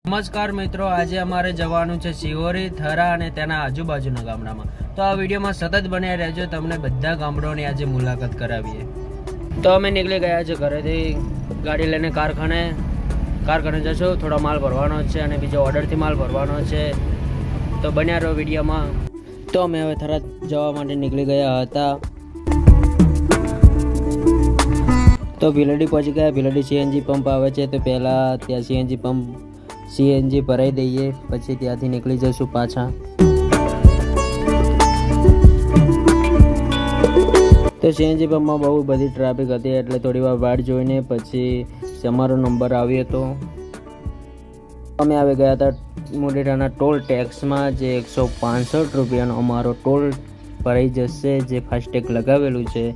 નમસ્કાર મિત્રો, આજે અમારે જવાનું છે શિહોરી, થરા અને તેના આજુબાજુના ગામડામાં. તો આ વિડીયોમાં સતત બન્યા રહેજો, તમને બધા ગામડાઓની આજે મુલાકાત કરાવીએ. તો અમે નીકળી ગયા છે ઘરેથી ગાડી લઈને કારખાને જશું. થોડો માલ ભરવાનો છે અને બીજો ઓર્ડરથી માલ ભરવાનો છે. તો બન્યા રહો વિડીયોમાં. તો અમે હવે થરા જવા માટે નીકળી ગયા હતા. તો ભીલડી પહોંચી ગયા. ભીલડી સીએનજી પંપ આવે છે, તો પહેલાં ત્યાં સીએનજી ભરાઈ દઈએ, પછી ત્યાંથી નીકળી જઈશું પાછા. તો સીએનજી પંપમાં બહુ બધી ટ્રાફિક હતી, એટલે થોડી વાર વાટ જોઈને પછી અમારો નંબર આવ્યો હતો. અમે આવી ગયા હતા મુંડેરાના ટોલ ટેક્સમાં, જે 165 રૂપિયાનો અમારો ટોલ ભરાઈ જશે, જે ફાસ્ટેગ લગાવેલું છે.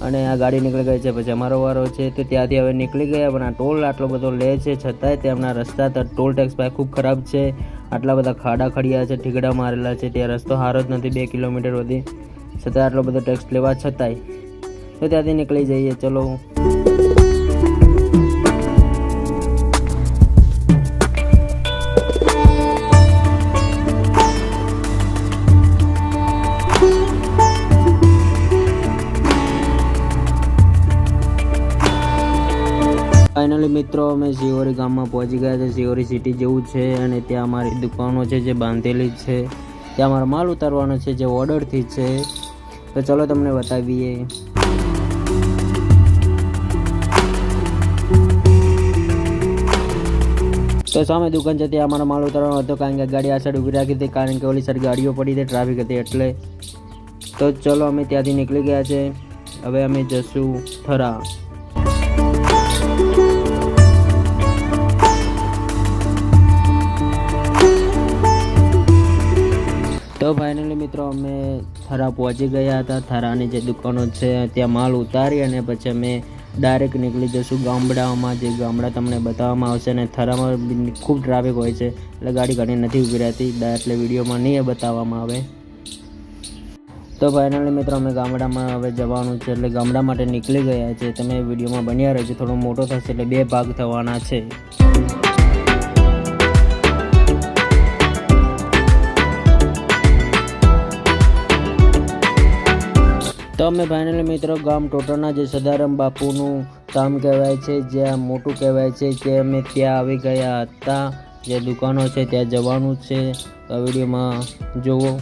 અને આ ગાડી નીકળી ગઈ છે, પછી અમારો વારો છે. તો ત્યાંથી હવે નીકળી ગયા, પણ આ ટોલ આટલો બધો લે છે, છતાંય તેમના રસ્તા ટોલ ટેક્સ ભાઈ ખૂબ ખરાબ છે. આટલા બધા ખાડા ખડિયા છે, ઠીકડા મારેલા છે, ત્યાં રસ્તો સારો જ નથી. 2 કિલોમીટર વધી છતાં આટલો બધો ટેક્સ લેવા છતાંય. તો ત્યાંથી નીકળી જઈએ, ચલો. ફાઇનલી મિત્રો, અમે શિહોરી ગામમાં પહોંચી ગયા છે. શિહોરી સિટી જેવું છે અને ત્યાં અમારી દુકાનો છે જે બાંધેલી છે. ત્યાં અમારો માલ ઉતારવાનો છે જે ઓર્ડરથી છે. તો ચલો તમને બતાવીએ. તો સામે દુકાન છે, ત્યાં અમારો માલ ઉતારવાનો હતો, કારણ કે ગાડી આ સાઈડ ઊભી રાખી હતી, કારણ કે ઓલી સાઈડ ગાડીઓ પડી હતી, ટ્રાફિક હતી એટલે. તો ચલો, અમે ત્યાંથી નીકળી ગયા છે. હવે અમે જશું થરા. તો ફાઇનલી મિત્રો, અમે થરા પહોંચી ગયા હતા. થરાની જે દુકાનો છે ત્યાં માલ ઉતારી અને પછી અમે ડાયરેક્ટ નીકળી જઈશું ગામડામાં. જે ગામડા તમને બતાવવામાં આવશે. અને થરામાં ખૂબ ટ્રાફિક હોય છે, એટલે ગાડી ઘણી નથી ઊભી રહેતી, એટલે વિડીયોમાં નહીં બતાવવામાં આવે. તો ફાઇનલી મિત્રો, અમે ગામડામાં હવે જવાનું છે, એટલે ગામડા માટે નીકળી ગયા છે. તમે વિડીયોમાં બન્યા રહેજો, થોડો મોટો થશે એટલે 2 ભાગ થવાના છે. તો અમે ફાઇનલી મિત્રો ગામ ટોટરના જે સદારામ બાપુનું ગામ કહેવાય છે, જ્યાં મોટું કહેવાય છે, કે અમે ત્યાં આવી ગયા હતા. જે દુકાનો છે ત્યાં જવાનું છે. તો વિડીયોમાં જુઓ.